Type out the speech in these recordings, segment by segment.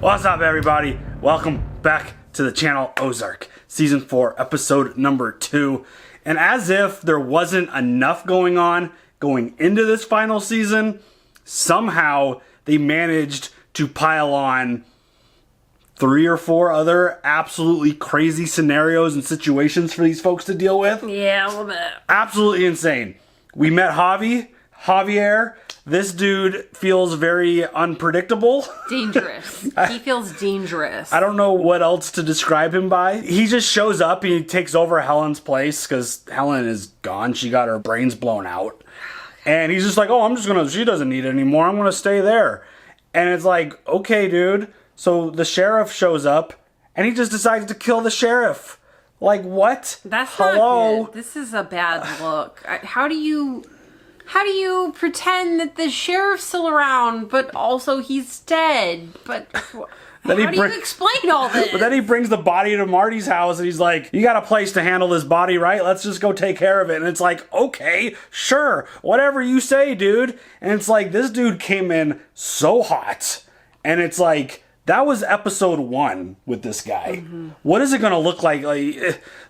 What's up, everybody? Welcome back to the channel Ozark, Season 4, Episode number 2. And as if there wasn't enough going on going into this final season, somehow they managed to pile on 3 or 4 other absolutely crazy scenarios and situations for these folks to deal with. Yeah, a little bit. Absolutely insane. We met Javier. This dude feels very unpredictable. Dangerous. He feels dangerous. I don't know what else to describe him by. He just shows up and he takes over Helen's place because Helen is gone. She got her brains blown out. And he's just like, oh, she doesn't need it anymore. I'm going to stay there. And it's like, okay, dude. So the sheriff shows up and he just decides to kill the sheriff. Like, what? That's Hello? not good. This is a bad look. How do you pretend that the sheriff's still around, but also he's dead? But how do you explain all this? But then he brings the body to Marty's house and he's like, you got a place to handle this body, right? Let's just go take care of it. And it's like, okay, sure, whatever you say, dude. And it's like, this dude came in so hot. And it's like, that was episode 1 with this guy. Mm-hmm. What is it going to look like?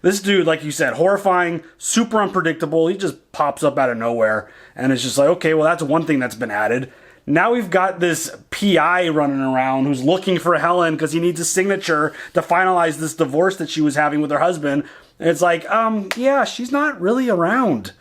This dude, like you said, horrifying, super unpredictable. He just pops up out of nowhere. And it's just like, okay, well, that's one thing that's been added. Now we've got this PI running around who's looking for Helen because he needs a signature to finalize this divorce that she was having with her husband. And it's like, yeah, she's not really around.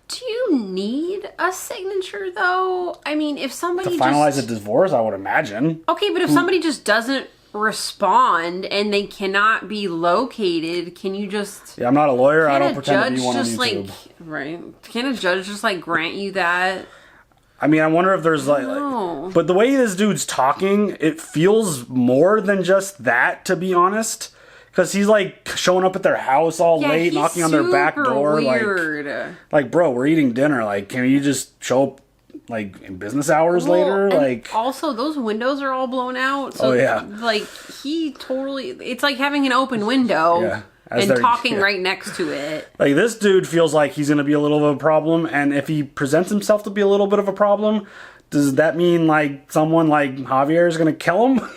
Do you need a signature, though? I mean, if somebody to finalize a divorce, I would imagine. Okay, but if somebody just doesn't respond and they cannot be located, can you just... Yeah, I'm not a lawyer. I don't pretend to be one on YouTube. Right. Can a judge just, grant you that? I mean, I wonder if there's, But the way this dude's talking, it feels more than just that, to be honest. Because he's, showing up at their house all late, knocking on their back door. Weird. Like, bro, we're eating dinner. Like, can you just show up, in business hours later? And also, those windows are all blown out. So, he totally... It's like having an open window. Yeah. And talking right next to it. Like, this dude feels like he's going to be a little of a problem. And if he presents himself to be a little bit of a problem, does that mean, someone like Javier is going to kill him?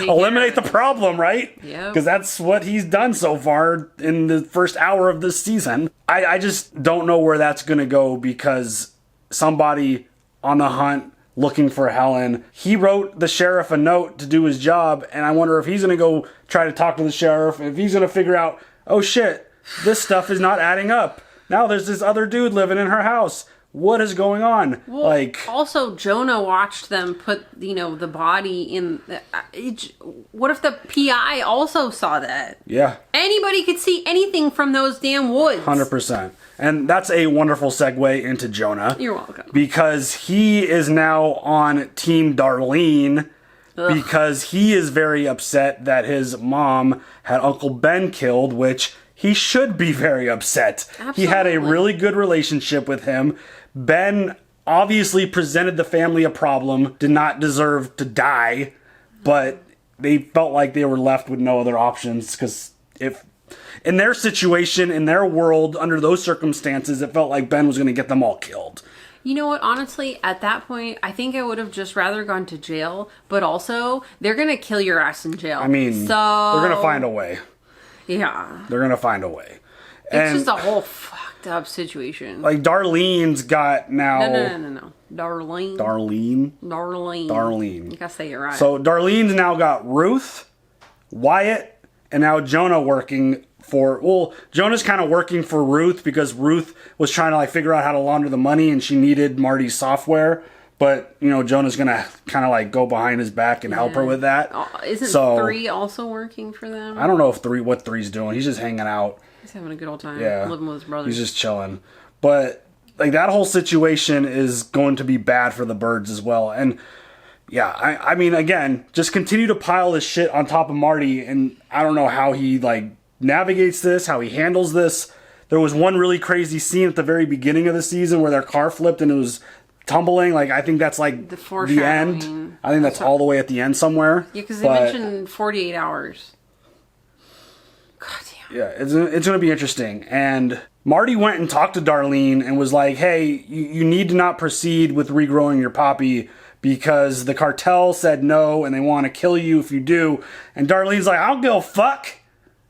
Eliminate the problem, right? Yeah. Because that's what he's done so far in the first hour of this season. I just don't know where that's going to go because somebody on the hunt looking for Helen, he wrote the sheriff a note to do his job, and I wonder if he's going to go try to talk to the sheriff, if he's going to figure out, oh shit, this stuff is not adding up. Now there's this other dude living in her house. What is going on? Well, also, Jonah watched them put, the body in... what if the PI also saw that? Yeah. Anybody could see anything from those damn woods. 100%. And that's a wonderful segue into Jonah. You're welcome. Because he is now on Team Darlene. Ugh. Because he is very upset that his mom had Uncle Ben killed, which... he should be very upset. Absolutely. He had a really good relationship with him. Ben obviously presented the family a problem, did not deserve to die, but they felt like they were left with no other options because if in their situation, in their world, under those circumstances, it felt like Ben was going to get them all killed. You know what? Honestly, at that point, I think I would have just rather gone to jail, but also, they're going to kill your ass in jail. I mean, they're going to find a way. Yeah. They're going to find a way. It's just a whole fucked up situation. Darlene's got now... No. Darlene. You gotta say it right. So Darlene's now got Ruth, Wyatt, and now Jonah working for... Well, Jonah's kind of working for Ruth because Ruth was trying to figure out how to launder the money and she needed Marty's software. But, Jonah's going to kind of go behind his back and help her with that. Isn't 3 also working for them? I don't know what 3's doing. He's just hanging out. He's having a good old time. Yeah. Living with his brother. He's just chilling. But, that whole situation is going to be bad for the birds as well. And, yeah, I mean, again, just continue to pile this shit on top of Marty. And I don't know how he, navigates this, how he handles this. There was one really crazy scene at the very beginning of the season where their car flipped and it was... tumbling, I think that's the end. I think that's all the way at the end somewhere. Yeah, because they mentioned 48 hours. God damn. Yeah, it's going to be interesting. And Marty went and talked to Darlene and was like, hey, you need to not proceed with regrowing your poppy because the cartel said no and they want to kill you if you do. And Darlene's like, I don't give a fuck.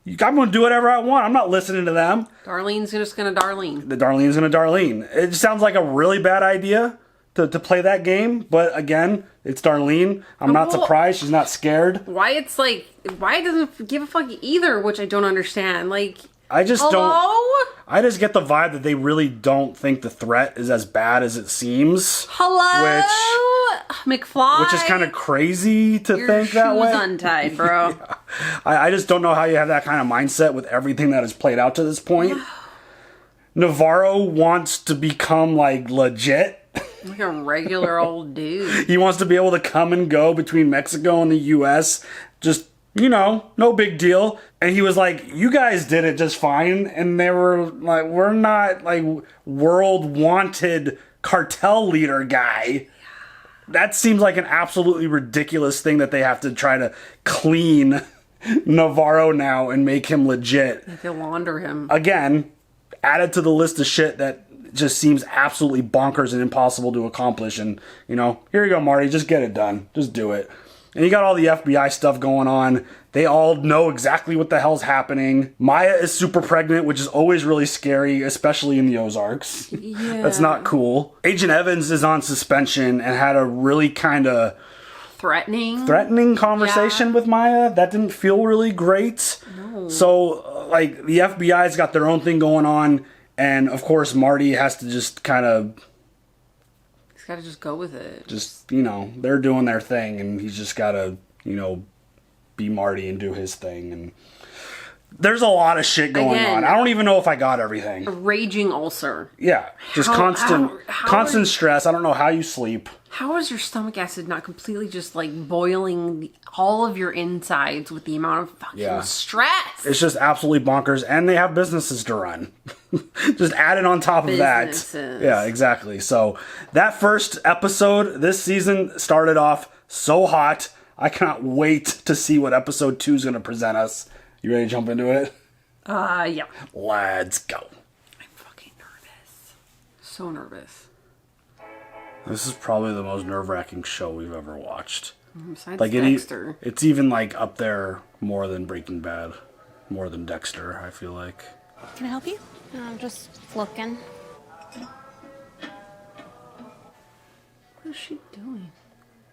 I'm going to do whatever I want. I'm not listening to them. Darlene's just going to Darlene. Darlene's going to Darlene. It just sounds like a really bad idea to play that game. But again, it's Darlene. I'm not surprised. She's not scared. Why it doesn't give a fuck either, which I don't understand. Like, I just hello? I just get the vibe that they really don't think the threat is as bad as it seems. Hello? McFly? Which is kind of crazy to think that way. Your shoe's untied, bro. Yeah. I just don't know how you have that kind of mindset with everything that has played out to this point. Navarro wants to become, like, legit. Like a regular old dude. He wants to be able to come and go between Mexico and the U.S. Just, you know, no big deal. And he was like, you guys did it just fine. And they were like, we're not, like, world wanted cartel leader guy. That seems like an absolutely ridiculous thing that they have to try to clean Navarro now and make him legit. They can launder him. Again, added to the list of shit that just seems absolutely bonkers and impossible to accomplish. And, you know, here you go, Marty. Just get it done. Just do it. And you got all the FBI stuff going on. They all know exactly what the hell's happening. Maya is super pregnant, which is always really scary, especially in the Ozarks. Yeah. That's not cool. Agent Evans is on suspension and had a really kind of threatening conversation with Maya. That didn't feel really great. No. So, like, the FBI's got their own thing going on. And, of course, Marty has to just kind of... He's got to just go with it. Just, you know, they're doing their thing, and he's just got to, you know, be Marty and do his thing. And there's a lot of shit going on. I don't even know if I got everything. A raging ulcer. Yeah, just constant stress. I don't know how you sleep. How is your stomach acid not completely just, like, boiling all of your insides with the amount of fucking stress? It's just absolutely bonkers, and they have businesses to run. Just added on top of that. Yeah, exactly. So that first episode this season started off so hot. I cannot wait to see what episode 2 is going to present us. You ready to jump into it? Yeah. Let's go. I'm fucking nervous. So nervous. This is probably the most nerve-wracking show we've ever watched. Besides like Dexter. It's even like up there more than Breaking Bad. More than Dexter, I feel like. Can I help you? I'm just looking. What is she doing?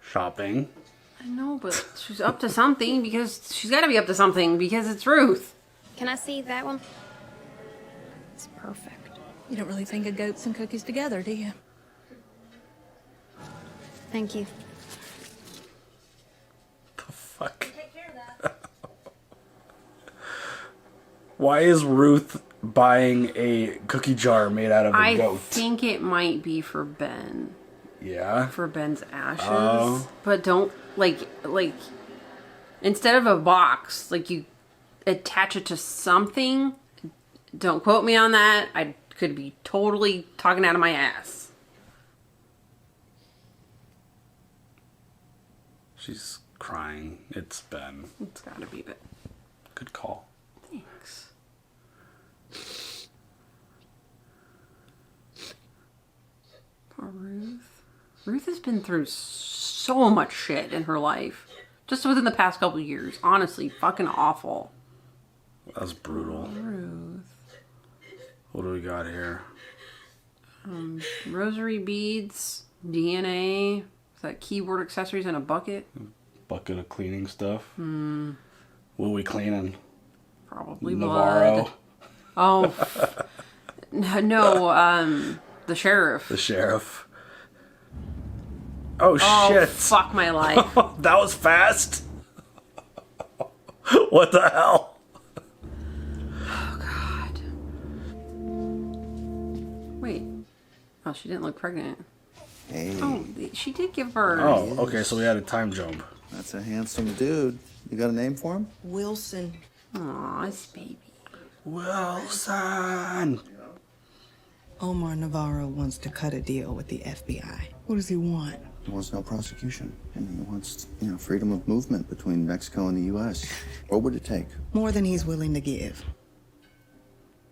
Shopping. I know, but she's up to something because she's got to be up to something because it's Ruth. Can I see that one? It's perfect. You don't really think of goats and cookies together, do you? Thank you. The fuck? Why is Ruth buying a cookie jar made out of a goat? I think it might be for Ben. Yeah? For Ben's ashes. But don't, like, instead of a box, like, you attach it to something. Don't quote me on that. I could be totally talking out of my ass. She's crying. It's Ben. It's gotta be Ben. Good call. Thanks. Poor Ruth. Ruth has been through so much shit in her life. Just within the past couple of years. Honestly, fucking awful. That's brutal. Ruth. What do we got here? Rosary beads, DNA, is that keyboard accessories in a bucket? Bucket of cleaning stuff. What are we cleaning? Probably Navarro. Blood. Oh, no, the sheriff. The sheriff. Oh, shit. Fuck my life. That was fast. What the hell? Oh, God. Wait. Oh, she didn't look pregnant. Hey. Oh, she did give birth. Oh, okay, so we had a time jump. That's a handsome dude. You got a name for him? Wilson. Aw, it's baby. Wilson. Omar Navarro wants to cut a deal with the FBI. What does he want? He wants no prosecution. And he wants, freedom of movement between Mexico and the U.S. What would it take? More than he's willing to give.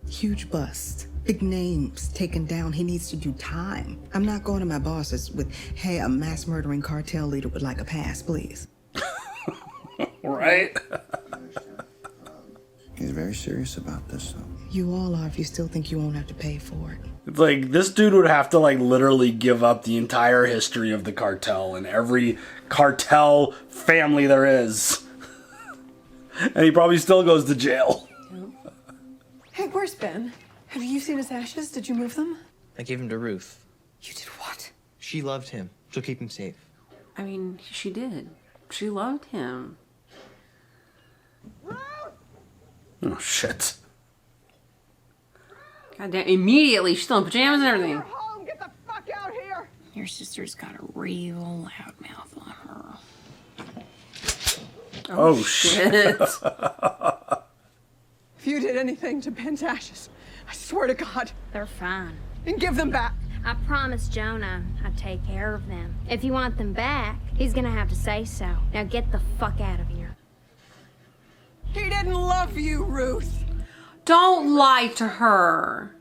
Huge bust. Big names taken down. He needs to do time. I'm not going to my bosses with, hey, a mass murdering cartel leader would like a pass, please. Right? He's very serious about this, though. You all are if you still think you won't have to pay for it. It's like, this dude would have to, like, literally give up the entire history of the cartel and every cartel family there is. And he probably still goes to jail. Hey, where's Ben? Have you seen his ashes? Did you move them? I gave him to Ruth. You did what? She loved him. She'll keep him safe. I mean, she did. She loved him. Oh, shit. Goddamn, immediately, she's still in pajamas and everything. Home, get the fuck out here! Your sister's got a real loud mouth on her. Oh, shit. If you did anything to Ben's ashes, I swear to God, They're fine. and give them back. I promised Jonah I'd take care of them. If you want them back, he's gonna have to say so. Now get the fuck out of here. He didn't love you, Ruth. Don't lie to her.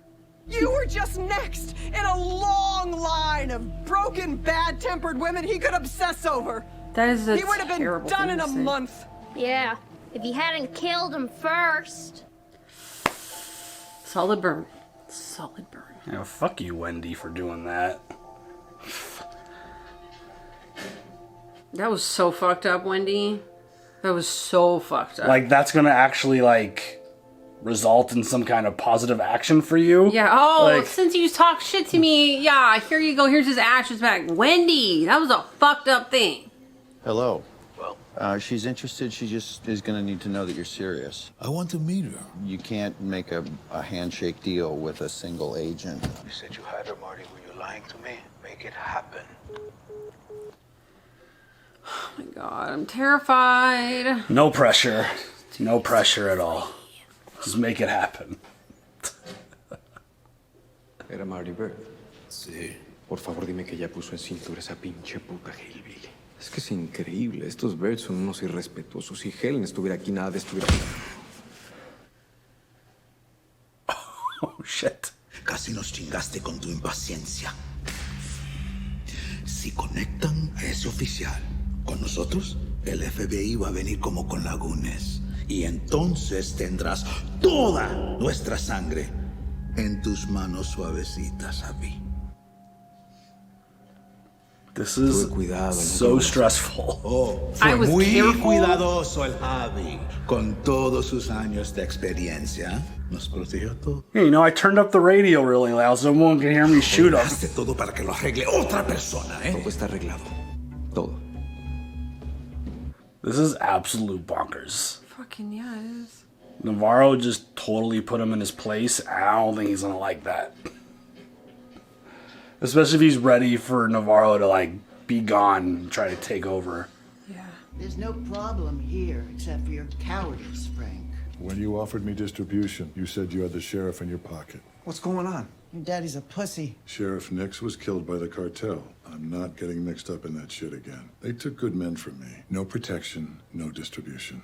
You were just next in a long line of broken, bad-tempered women he could obsess over. That is a He would have been terrible done thing in to a say. month. Yeah, if you hadn't killed him first. Solid burn. Solid burn. Yeah, fuck you, Wendy, for doing that. That was so fucked up, Wendy. That was so fucked up. Like, that's gonna actually, like, result in some kind of positive action for you? Yeah, oh, Like, since you talk shit to me, yeah, here you go, here's his ashes back. Wendy, that was a fucked up thing. Hello. She's interested. She just is going to need to know that you're serious. I want to meet her. You can't make a handshake deal with a single agent. You said you had her, Marty. Were you lying to me? Make it happen. Oh my god, I'm terrified. no pressure. No pressure at all. Just make it happen. Era Marty Bird. Sí. Por favor, dime que ya puso en cintura esa pinche puta Hillbilly. Es que es increíble. Estos Birds son unos irrespetuosos. Si Helen estuviera aquí, nada de estuviera... Oh, shit. Casi nos chingaste con tu impaciencia. Si conectan a ese oficial con nosotros, el FBI va a venir como con lagunes. Y entonces tendrás toda nuestra sangre en tus manos suavecitas, Javi. This is so stressful. Oh, I fue was muy careful. cuidadoso el Javi. Con todos sus años de experiencia, nos protegió todo. Hey, you know, I turned up the radio really loud so no one can hear me shoot him. Hace todo para que lo arregle otra persona, ¿eh? Todo está arreglado. Todo. This is absolute bonkers. Fucking yeah, it is. Navarro just totally put him in his place. I don't think he's gonna like that. Especially if he's ready for Navarro to, like, be gone and try to take over. Yeah. There's no problem here except for your cowardice, Frank. When you offered me distribution, you said you had the sheriff in your pocket. What's going on? Your daddy's a pussy. Sheriff Nix was killed by the cartel. I'm not getting mixed up in that shit again. They took good men from me. No protection, no distribution.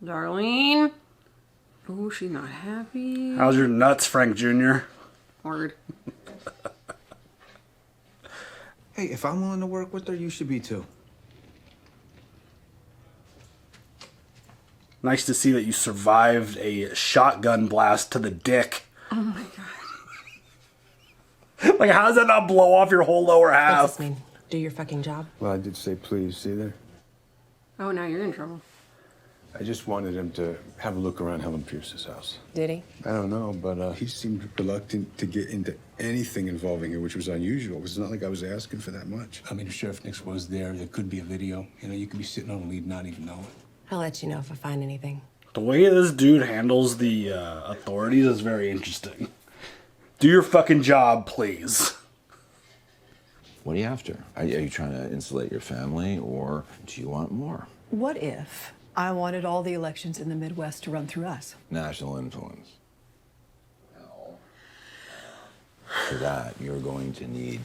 Darlene. Oh, she's not happy. How's your nuts, Frank Jr.? Word. Hey, if I'm willing to work with her, you should be too. Nice to see that you survived a shotgun blast to the dick. Oh my god. Like, how does that not blow off your whole lower half? What's this mean? Do your fucking job. Well, I did say please, see there? Oh, now you're in trouble. I just wanted him to have a look around Helen Pierce's house. Did he? I don't know, but he seemed reluctant to get into anything involving her, which was unusual. It's not like I was asking for that much. I mean, if Sheriff Nix was there could be a video. You know, you could be sitting on a lead, not even know it. I'll let you know if I find anything. The way this dude handles the authorities is very interesting. Do your fucking job, please. What are you after? Are you trying to insulate your family, or do you want more? What if I wanted all the elections in the Midwest to run through us? National influence. No. For that, you're going to need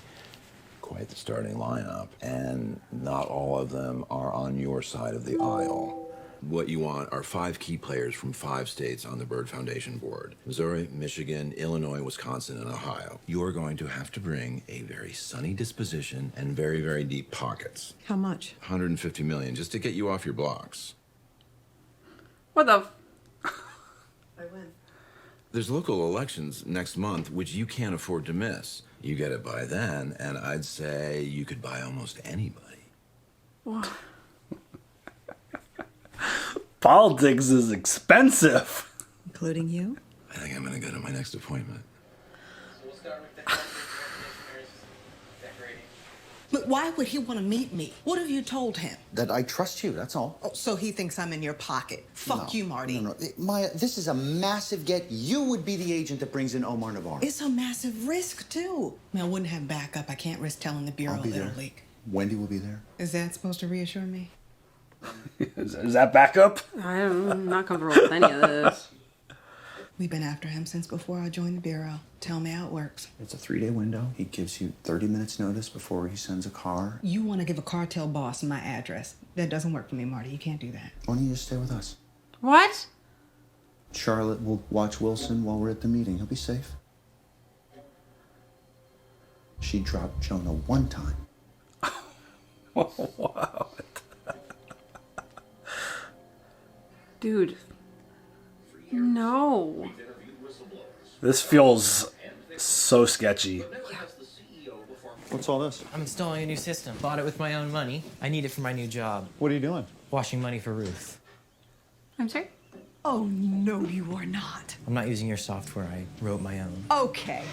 quite the starting lineup, and not all of them are on your side of the aisle. What you want are 5 key players from 5 states on the Bird Foundation board. Missouri, Michigan, Illinois, Wisconsin, and Ohio. You're going to have to bring a very sunny disposition and very, very deep pockets. How much? 150 million, just to get you off your blocks. What the? I win. There's local elections next month, which you can't afford to miss. You get it by then, and I'd say you could buy almost anybody. What? Politics is expensive. Including you? I think I'm gonna go to my next appointment. But why would he want to meet me? What have you told him? That I trust you, that's all. Oh, so he thinks I'm in your pocket. Fuck you, Marty. No. Maya, this is a massive get. You would be the agent that brings in Omar Navarro. It's a massive risk, too. I mean, I wouldn't have backup. I can't risk telling the Bureau I'll be it'll there. leak. Wendy will be there. Is that supposed to reassure me? Is that backup? I'm not comfortable with any of this. We've been after him since before I joined the Bureau. Tell me how it works. It's a 3-day window. He gives you 30 minutes notice before he sends a car. You want to give a cartel boss my address. That doesn't work for me, Marty. You can't do that. Why don't you just stay with us? What? Charlotte will watch Wilson while we're at the meeting. He'll be safe. She dropped Jonah one time. Wow. Dude. No. This feels so sketchy. What's all this? I'm installing a new system. Bought it with my own money. I need it for my new job. What are you doing? Washing money for Ruth. I'm sorry? Oh, no, you are not. I'm not using your software. I wrote my own. Okay,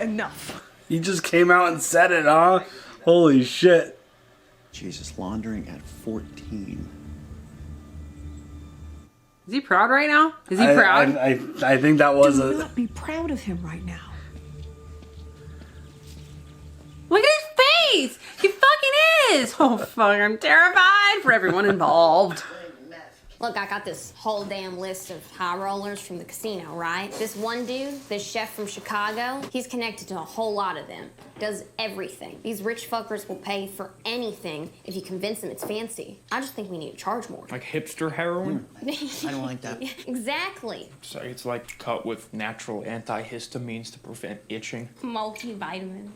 enough. He just came out and said it, huh? Holy shit. Jesus, laundering at 14. Is he proud right now? Is he proud? I think that was Do not be proud of him right now. Look at his face! He fucking is! Oh fuck, I'm terrified for everyone involved. Look, I got this whole damn list of high rollers from the casino, right? This one dude, this chef from Chicago, he's connected to a whole lot of them. Does everything. These rich fuckers will pay for anything if you convince them it's fancy. I just think we need to charge more. Like hipster heroin? I don't like that. Yeah, exactly. So it's like cut with natural antihistamines to prevent itching. Multivitamins.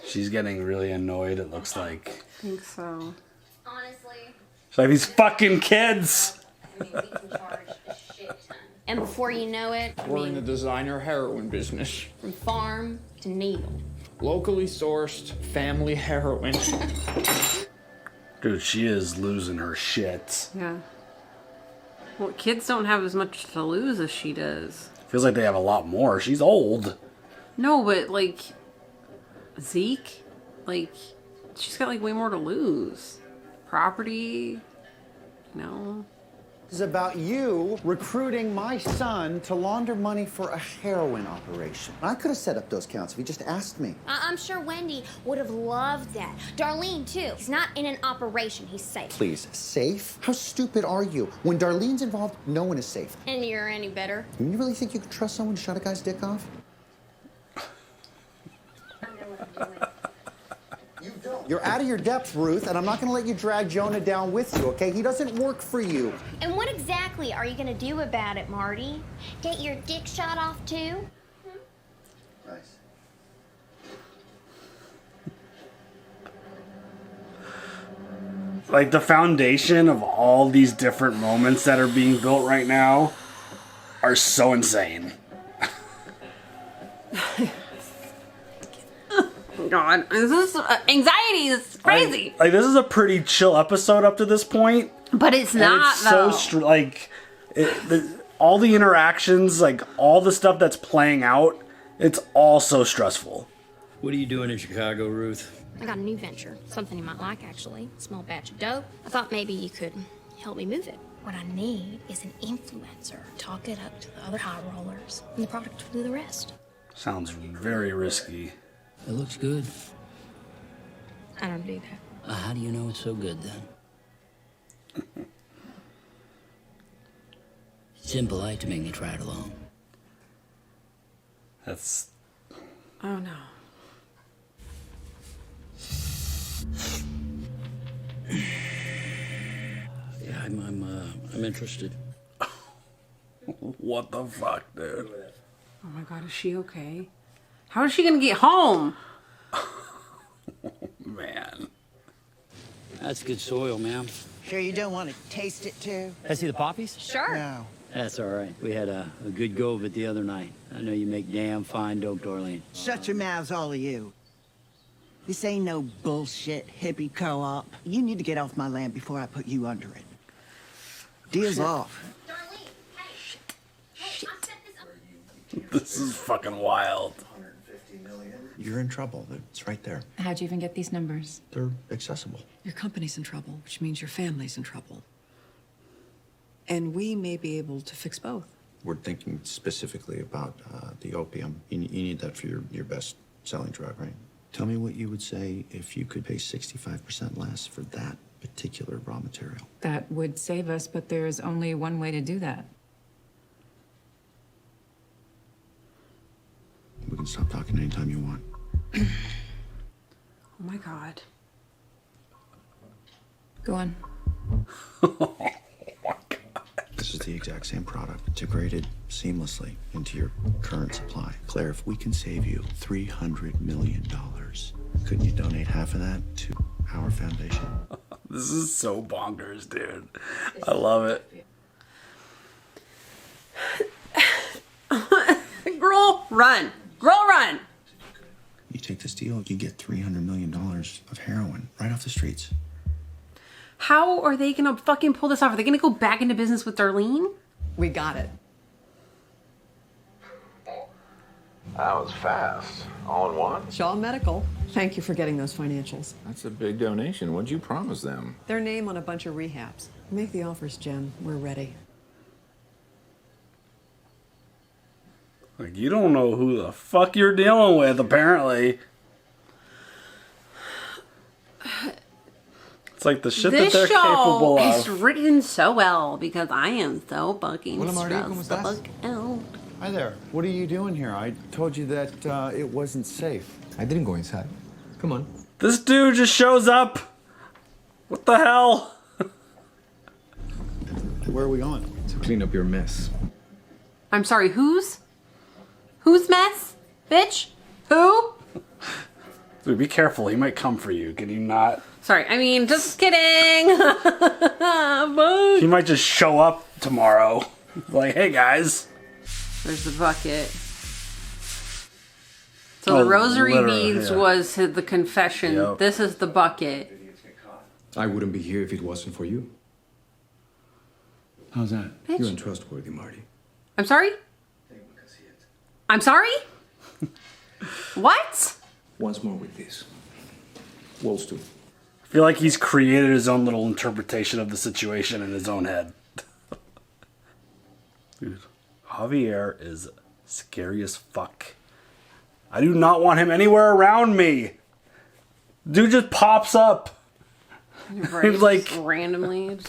She's getting really annoyed, it looks like. I think so. Honestly. She's like, these fucking kids! I mean, we can charge a shit ton. And before you know it, We're in the designer heroin business. from farm to needle. Locally sourced family heroin. Dude, she is losing her shit. Yeah. Well, kids don't have as much to lose as she does. Feels like they have a lot more. She's old. No, but like Zeke, like she's got like way more to lose. Property, no. This is about you recruiting my son to launder money for a heroin operation. I could have set up those counts if he just asked me. I'm sure Wendy would have loved that. Darlene, too. He's not in an operation. He's safe. Please, safe? How stupid are you? When Darlene's involved, no one is safe. And you're any better? You really think you could trust someone to shut a guy's dick off? You're out of your depth, Ruth, and I'm not going to let you drag Jonah down with you, okay? He doesn't work for you. And what exactly are you going to do about it, Marty? Get your dick shot off, too? Nice. Like, the foundation of all these different moments that are being built right now are so insane. God, this is anxiety is crazy. Like, this is a pretty chill episode up to this point. But it's And not, it's though. all the interactions, like, all the stuff that's playing out, it's all so stressful. What are you doing in Chicago, Ruth? I got a new venture. Something you might like, actually. A small batch of dope. I thought maybe you could help me move it. What I need is an influencer. Talk it up to the other high rollers, and the product will do the rest. Sounds very risky. It looks good. I don't do that. How do you know it's so good, then? It's impolite to make me try it alone. That's... Oh, no. Yeah, I'm interested. What the fuck, dude? Oh my god, is she okay? How is she gonna get home? Man. That's good soil, ma'am. Sure you don't want to taste it too? I see the poppies? Sure. No. That's all right. We had a good go of it the other night. I know you make damn fine dope, Darlene. Shut your mouths, all of you. This ain't no bullshit hippie co-op. You need to get off my land before I put you under it. Deal's off. This is fucking wild. You're in trouble. It's right there. How'd you even get these numbers? They're accessible. Your company's in trouble, which means your family's in trouble. And we may be able to fix both. We're thinking specifically about the opium. You need that for your best selling drug, right? Tell me what you would say if you could pay 65% less for that particular raw material. That would save us, but there's only one way to do that. We can stop talking anytime you want. Oh my god. Go on. This is the exact same product, integrated seamlessly into your current supply. Claire, if we can save you $300 million, couldn't you donate half of that to our foundation? This is so bonkers, dude. I love it. Girl, run. Girl, run. You take this deal, you get $300 million of heroin right off the streets. How are they gonna fucking pull this off? Are they gonna go back into business with Darlene? We got it. That was fast. All in one? Shaw Medical. Thank you for getting those financials. That's a big donation. What'd you promise them? Their name on a bunch of rehabs. Make the offers, Jen. We're ready. Like, you don't know who the fuck you're dealing with, apparently. It's like the shit that they're capable of. This show is written so well because I am so fucking Hola, Marty. stressed ¿Cómo the estás? fuck out. Hi there. What are you doing here? I told you that it wasn't safe. I didn't go inside. Come on. This dude just shows up. What the hell? Where are we going? To clean up your mess. I'm sorry, whose mess? Bitch? Who? Dude, be careful. He might come for you. Can you not? Sorry, I mean, just kidding. He might just show up tomorrow. Like, hey, guys. There's the bucket. So the rosary beads was the confession. Yep. This is the bucket. I wouldn't be here if it wasn't for you. How's that? Bitch. You're untrustworthy, Marty. I'm sorry? I'm sorry? What? Once more with this. Walls too. I feel like he's created his own little interpretation of the situation in his own head. Dude, Javier is scary as fuck. I do not want him anywhere around me. Dude just pops up. Right, like just randomly.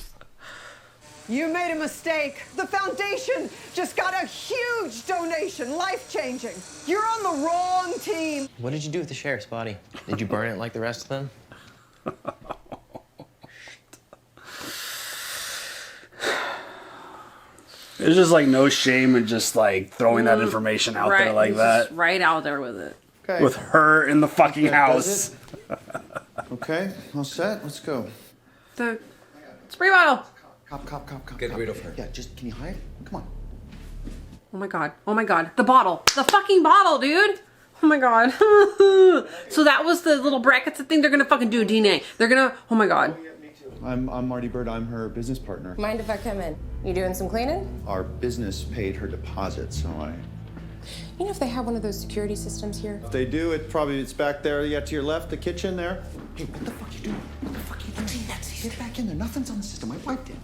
You made a mistake. The foundation just got a huge donation, life-changing. You're on the wrong team. What did you do with the sheriff's body? Did you burn it like the rest of them? There's just like no shame in just like throwing that information out there like that. Just right out there with it. Okay. With her in the fucking house. Okay, all set. Let's go. The spray bottle. Cop. Get rid of her. Yeah, just can you hide? Come on. Oh my god. Oh my god. The bottle. The fucking bottle, dude. Oh my god. So that was the little brackets that thing they're gonna fucking do DNA. They're gonna. Oh my god. I'm Marty Bird. I'm her business partner. Mind if I come in? You doing some cleaning? Our business paid her deposit, so You know if they have one of those security systems here? If they do, it's back there. Yeah, to your left, the kitchen there. Hey, what the fuck you doing? What the fuck you doing? Get back in there. Nothing's on the system. I wiped it.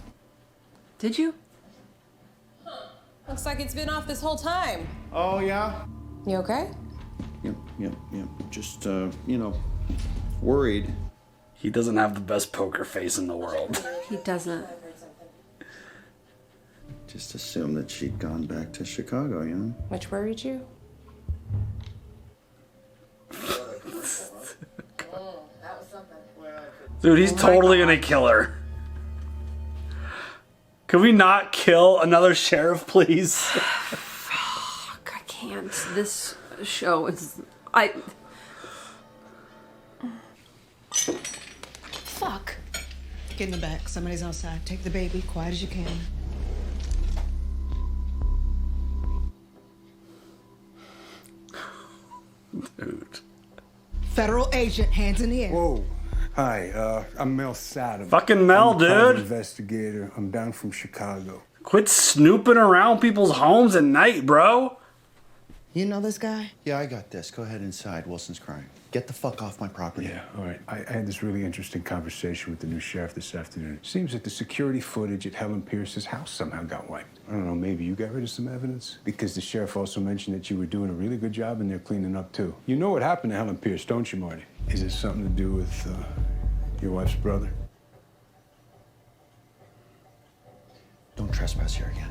Did you? Looks like it's been off this whole time. Oh yeah. You okay? Yep. Just worried. He doesn't have the best poker face in the world. He doesn't. Just assumed that she'd gone back to Chicago, you know? Which worried you? Dude, he's totally gonna kill her. Can we not kill another sheriff, please? Fuck, I can't. This show is... Fuck. Get in the back. Somebody's outside. Take the baby. Quiet as you can. Dude. Federal agent, hands in the air. Whoa. Hi, I'm Mel Sattem. Fucking Mel, I'm a private dude. Investigator. I'm down from Chicago. Quit snooping around people's homes at night, bro. You know this guy? Yeah, I got this. Go ahead inside. Wilson's crying. Get the fuck off my property. Yeah, all right. I had this really interesting conversation with the new sheriff this afternoon. Seems that the security footage at Helen Pierce's house somehow got wiped. I don't know, maybe you got rid of some evidence? Because the sheriff also mentioned that you were doing a really good job and they're cleaning up too. You know what happened to Helen Pierce, don't you, Marty? Is it something to do with your wife's brother? Don't trespass here again.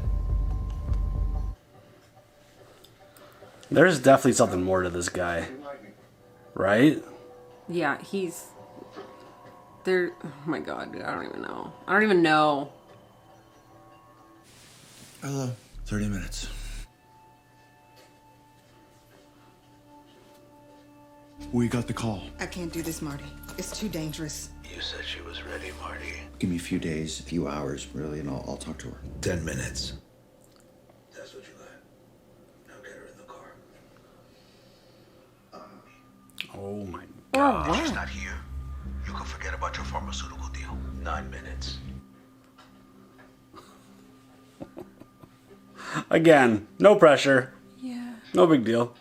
There's definitely something more to this guy. Right? Yeah, he's... There... Oh my god, dude, I don't even know. I don't even know. Hello. 30 minutes. We got the call. I can't do this, Marty. It's too dangerous. You said she was ready, Marty. Give me a few days, a few hours, really, and I'll talk to her. 10 minutes. That's what you got. Now get her in the car. Oh my God. She's not here. You can forget about your pharmaceutical deal. 9 minutes. Again, no pressure. Yeah. No big deal.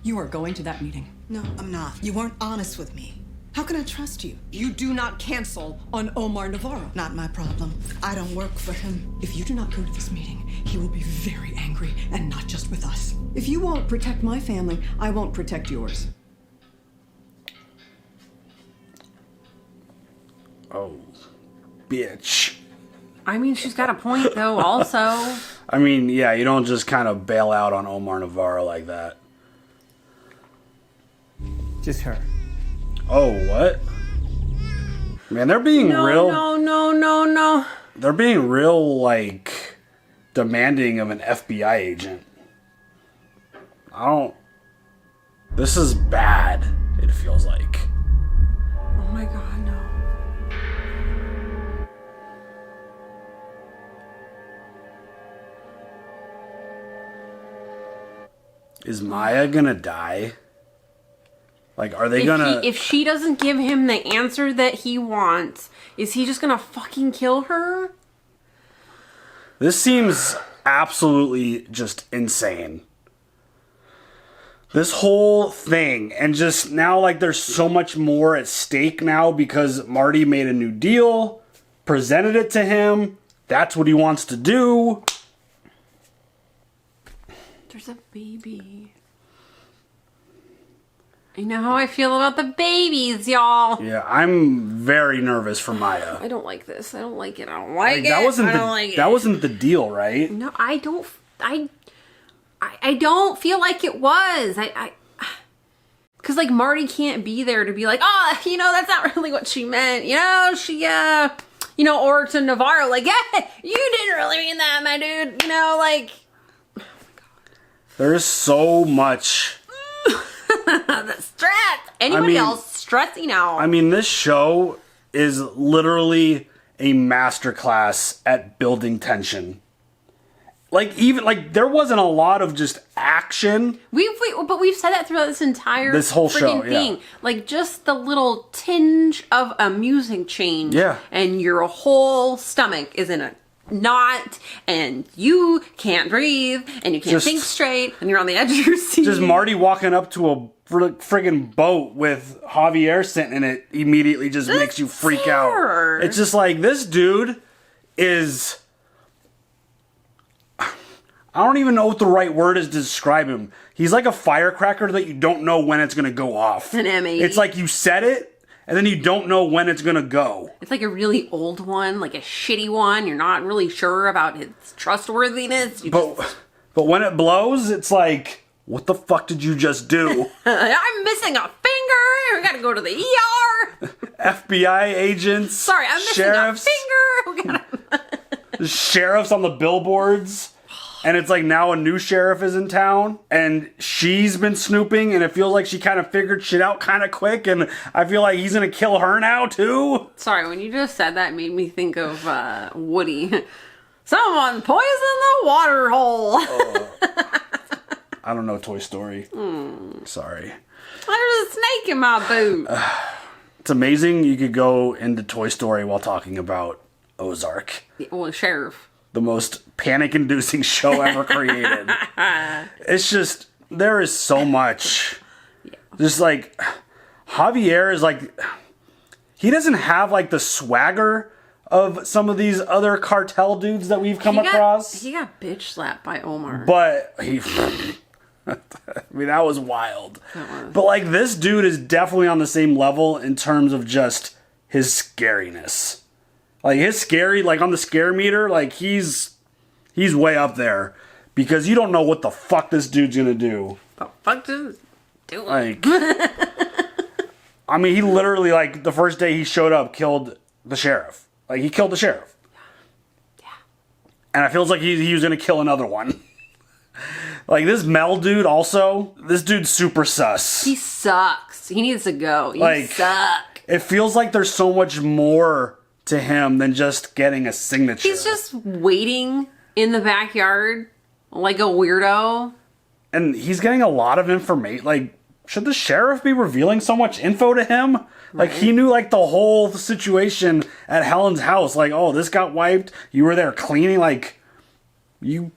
You are going to that meeting. No, I'm not. You weren't honest with me. How can I trust you? You do not cancel on Omar Navarro. Not my problem. I don't work for him. If you do not go to this meeting, he will be very angry, and not just with us. If you won't protect my family, I won't protect yours. Oh, bitch. I mean, she's got a point, though, also. I mean, yeah, you don't just kind of bail out on Omar Navarro like that. Just her. Oh, what? Man, they're being real... No. They're being real, like, demanding of an FBI agent. I don't... This is bad, it feels like. Oh my god, no. Is Maya gonna die? Like, are they gonna... If she doesn't give him the answer that he wants, is he just gonna fucking kill her? This seems absolutely just insane. This whole thing, and just now, like, there's so much more at stake now because Marty made a new deal, presented it to him, that's what he wants to do. There's a baby. You know how I feel about the babies, y'all. Yeah, I'm very nervous for Maya. I don't like this. I don't like it. I don't like it. That wasn't I don't like that it. wasn't the deal, right? No, I don't. I don't feel like it was. Because, like, Marty can't be there to be like, oh, you know, that's not really what she meant. You know, she, you know, or to Navarro, like, yeah, you didn't really mean that, my dude. You know, like. There's so much. The stress. Anybody else stressing out? I mean, this show is literally a masterclass at building tension. Like, even, like, there wasn't a lot of just action. But we've said that throughout this whole show, thing. yeah. Like, just the little tinge of a music change. Yeah. And your whole stomach is in a knot, and you can't breathe, and you can't think straight, and you're on the edge of your seat. Just Marty walking up to a friggin' boat with Javier sitting in it immediately just makes you freak out. It's just like, this dude is... I don't even know what the right word is to describe him. He's like a firecracker that you don't know when it's going to go off. An M80. It's like you set it, and then you don't know when it's going to go. It's like a really old one, like a shitty one. You're not really sure about its trustworthiness. But when it blows, it's like, what the fuck did you just do? I'm missing a finger. We gotta go to the ER. FBI agents. Sorry, I'm missing sheriffs. a finger. We gotta... sheriffs on the billboards. And it's like now a new sheriff is in town and she's been snooping and it feels like she kind of figured shit out kind of quick. And I feel like he's going to kill her now too. Sorry, when you just said that, it made me think of Woody. Someone poisoned the water hole. I don't know Toy Story. Sorry. There's a snake in my boot. It's amazing you could go into Toy Story while talking about Ozark. Well, sheriff. The most panic-inducing show ever created. It's just, there is so much. Just like, Javier is like, he doesn't have like the swagger of some of these other cartel dudes that we've come across. He got bitch slapped by Omar. But he, I mean, that was wild. But like, this dude is definitely on the same level in terms of just his scariness. Like his scary, like on the scare meter, like he's way up there because you don't know what the fuck this dude's gonna do. What the fuck does it do? Like, I mean, he literally, like, the first day he showed up, killed the sheriff. Like, he killed the sheriff. Yeah. And it feels like he was gonna kill another one. Like, this Mel dude also, this dude's super sus. He sucks. He needs to go. You suck. It feels like there's so much more to him than just getting a signature. He's just waiting in the backyard like a weirdo. And he's getting a lot of information. Like, should the sheriff be revealing so much info to him? Right. Like, he knew, like, the whole situation at Helen's house. Like, oh, this got wiped. You were there cleaning. Like, you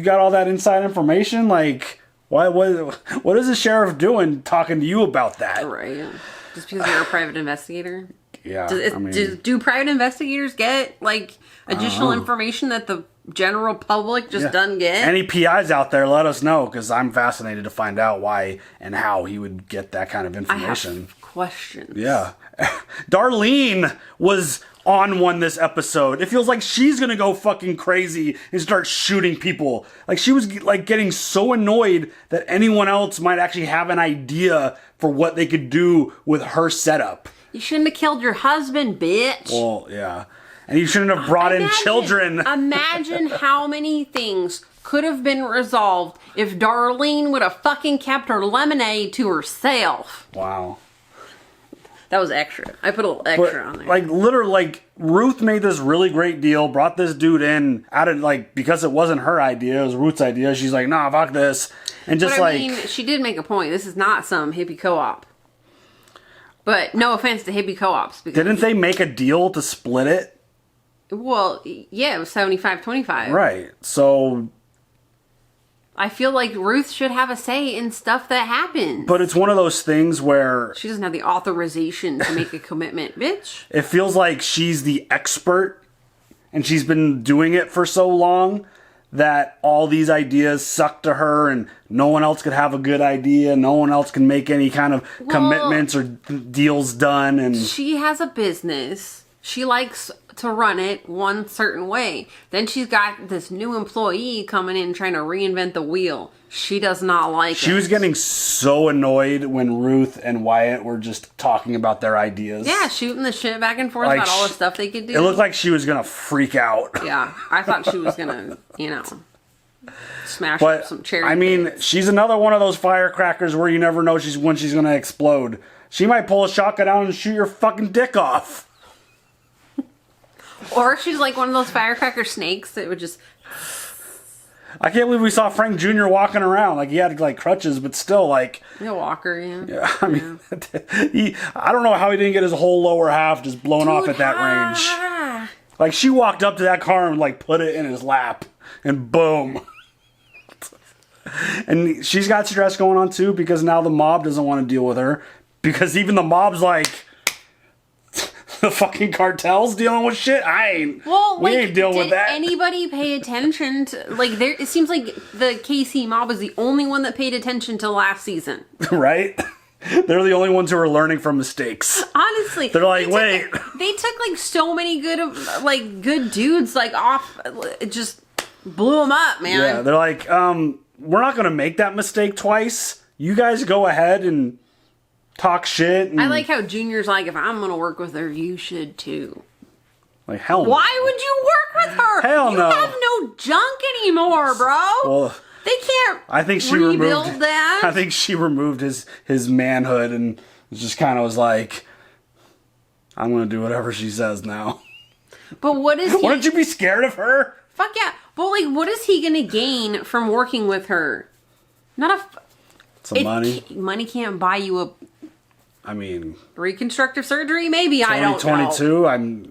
got all that inside information? Like, what is the sheriff doing talking to you about that? Right. Just because you're a private investigator? Yeah. Do private investigators get, like, additional information that the general public just doesn't get? Any PIs out there, let us know, because I'm fascinated to find out why and how he would get that kind of information. I have questions. Yeah. Darlene was on one this episode. It feels like she's gonna go fucking crazy and start shooting people. Like, she was, like, getting so annoyed that anyone else might actually have an idea for what they could do with her setup. You shouldn't have killed your husband, bitch. Well, yeah. And you shouldn't have brought in children. Imagine how many things could have been resolved if Darlene would have fucking kept her lemonade to herself. Wow. That was extra. I put a little extra on there. Like, literally, like, Ruth made this really great deal, brought this dude in, because it wasn't her idea, it was Ruth's idea. She's like, nah, fuck this. And just I mean, she did make a point. This is not some hippie co-op. But no offense to hippie co-ops. Didn't they make a deal to split it? Well, yeah, it was 75-25. Right. So I feel like Ruth should have a say in stuff that happens. But it's one of those things where she doesn't have the authorization to make a commitment, bitch. It feels like she's the expert and she's been doing it for so long that all these ideas suck to her and no one else could have a good idea. No one else can make any kind of commitments or deals done. And she has a business. She likes to run it one certain way. Then she's got this new employee coming in trying to reinvent the wheel. She does not like it. She was getting so annoyed when Ruth and Wyatt were just talking about their ideas. Yeah, shooting the shit back and forth about all the stuff they could do. It looked like she was going to freak out. Yeah, I thought she was going to, smash up some cherry. I mean, she's another one of those firecrackers where you never know when she's going to explode. She might pull a shotgun out and shoot your fucking dick off. Or she's like one of those firecracker snakes that would just... I can't believe we saw Frank Jr. walking around. Like, he had, like, crutches, but still, like... A walker, yeah. Yeah, I mean, I don't know how he didn't get his whole lower half just blown off at that range. Like, she walked up to that car and, like, put it in his lap. And boom. And she's got stress going on, too, because now the mob doesn't want to deal with her. Because even the mob's like... The fucking cartel's dealing with shit. We ain't dealing with that. Did anybody pay attention to it seems like the KC mob is the only one that paid attention to last season. Right? They're the only ones who are learning from mistakes. Honestly. They're like, wait. They took like so many good dudes off, it just blew them up, man. Yeah, they're like, we're not gonna make that mistake twice. You guys go ahead and talk shit. And I like how Junior's like, if I'm gonna work with her, you should too. Like, hell no. Why would you work with her? Hell no. You have no junk anymore, bro. Well, they can't I think she rebuild removed that. I think she removed his manhood and just kind of was like, I'm going to do whatever she says now. But what is he... Wouldn't you be scared of her? Fuck yeah. But, like, what is he going to gain from working with her? Not Some money. Money can't buy you a... I mean... reconstructive surgery? Maybe, I don't know. 2022,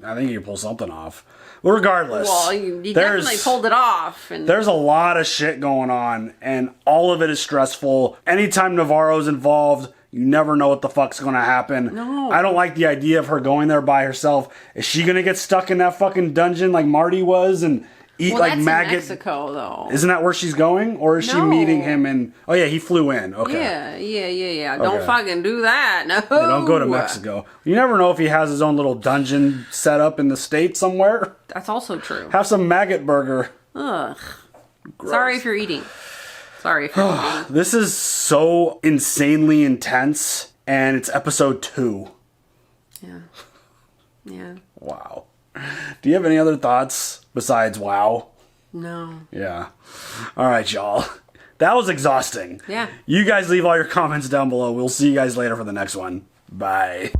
I think you can pull something off. Well, regardless. Well, you definitely pulled it off. And there's a lot of shit going on, and all of it is stressful. Anytime Navarro's involved, you never know what the fuck's going to happen. No. I don't like the idea of her going there by herself. Is she going to get stuck in that fucking dungeon like Marty was and eat like that's maggot? in Mexico, though. Isn't that where she's going? Or is she meeting him in... Oh, yeah, he flew in. Okay. Yeah. Don't fucking do that. No. Yeah, don't go to Mexico. You never know if he has his own little dungeon set up in the States somewhere. That's also true. Have some maggot burger. Ugh. Gross. Sorry if you're eating. This is so insanely intense, and it's episode 2. Yeah. Wow. Do you have any other thoughts besides wow? No. Yeah. All right, y'all. That was exhausting. Yeah. You guys leave all your comments down below. We'll see you guys later for the next one. Bye.